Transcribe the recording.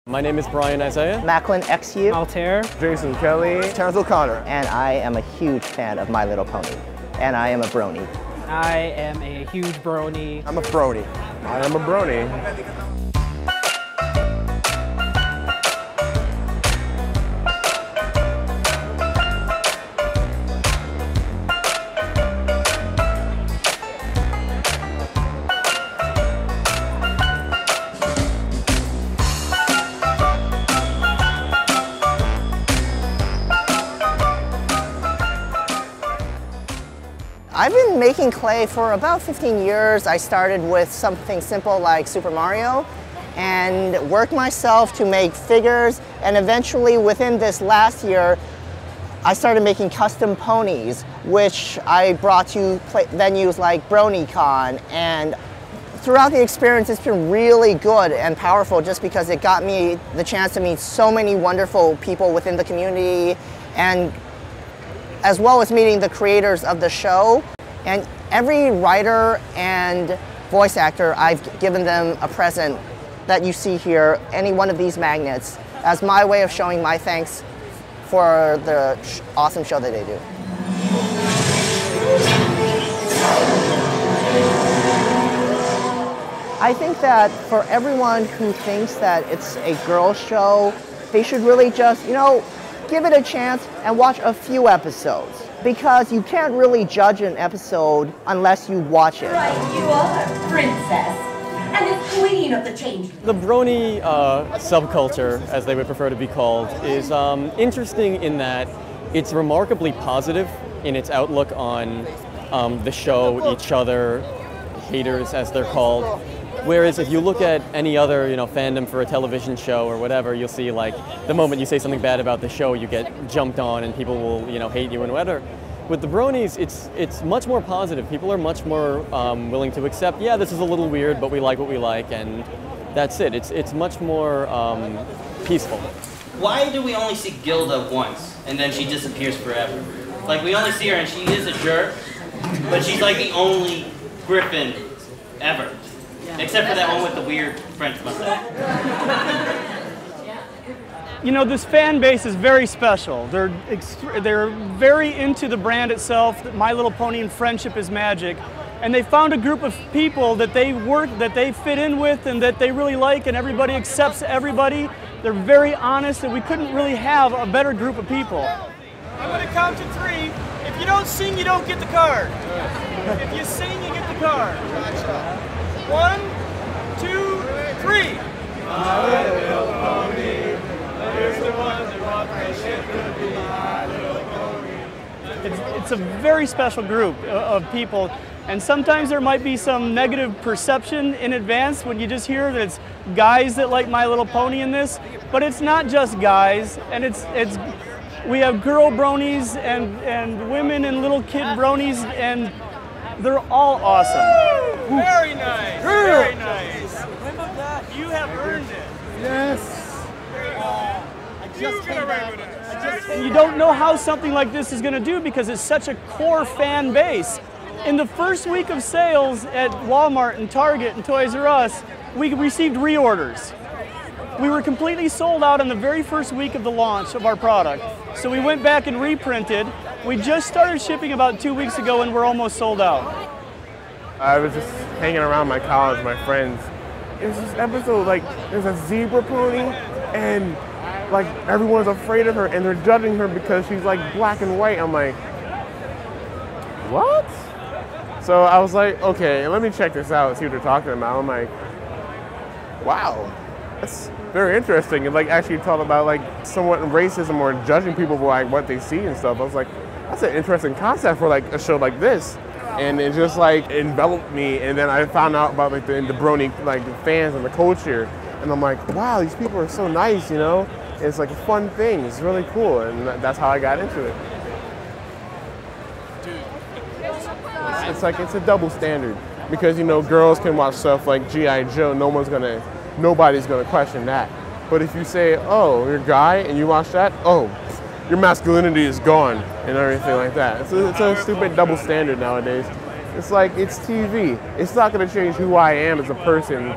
My name is Bryan Isaia. Macklin Xu Altair. Jason Kelley. Terrence O'Connor. And I am a huge fan of My Little Pony. And I am a brony. I am a huge brony. I'm a brony. I am a brony. I've been making clay for about 15 years. I started with something simple like Super Mario and worked myself to make figures, and eventually within this last year I started making custom ponies, which I brought to venues like BronyCon, and throughout the experience it's been really good and powerful just because it got me the chance to meet so many wonderful people within the community, and as well as meeting the creators of the show. And every writer and voice actor, I've given them a present that you see here, any one of these magnets, as my way of showing my thanks for the awesome show that they do. I think that for everyone who thinks that it's a girls' show, they should really just, give it a chance and watch a few episodes, because you can't really judge an episode unless you watch it. Right, you are, princess, and the queen of the change. The brony subculture, as they would prefer to be called, is interesting in that it's remarkably positive in its outlook on the show, each other, haters as they're called. Whereas if you look at any other, fandom for a television show or whatever, you'll see like the moment you say something bad about the show, you get jumped on and people will, hate you and whatever. With the bronies, it's much more positive. People are much more willing to accept, yeah, this is a little weird, but we like what we like, and that's it. It's much more peaceful. Why do we only see Gilda once and then she disappears forever? Like, we only see her and she is a jerk, but she's like the only Griffin ever. Except for that one with the weird French mustache. This fan base is very special. They're very into the brand itself, that My Little Pony and Friendship is Magic. And they found a group of people that they fit in with and that they really like, and everybody accepts everybody. They're very honest, and we couldn't really have a better group of people. I'm going to count to 3. If you don't sing, you don't get the card. If you sing, you get the card. 1, 2, 3. My little pony, here's the one that walked my ship to be my little pony. It's a very special group of people, and sometimes there might be some negative perception in advance when you just hear that it's guys that like My Little Pony in this, but it's not just guys, and we have girl bronies and women and little kid bronies, and they're all awesome. Very nice, very nice. You have earned it. Yes. You're gonna earn it. And you don't know how something like this is going to do because it's such a core fan base. In the first week of sales at Walmart and Target and Toys R Us, we received reorders. We were completely sold out on the very first week of the launch of our product. So we went back and reprinted. We just started shipping about 2 weeks ago and we're almost sold out. I was just hanging around my college, my friends. There's this episode, like, there's a zebra pony, and, like, everyone's afraid of her, and they're judging her because she's, like, black and white. I'm like, what? So I was like, okay, let me check this out and see what they're talking about. I'm like, wow, that's very interesting. And, like, actually talk about, like, somewhat racism or judging people for, like, what they see and stuff. I was like, that's an interesting concept for, like, a show like this. And it just like enveloped me, and then I found out about like the brony like fans and the culture, and I'm like, wow, these people are so nice, It's like a fun thing. It's really cool, and that's how I got into it. It's like it's a double standard because girls can watch stuff like G.I. Joe. Nobody's gonna question that. But if you say, oh, you're a guy and you watch that, oh, your masculinity is gone and everything like that. It's a stupid double standard nowadays. It's like, it's TV. It's not going to change who I am as a person.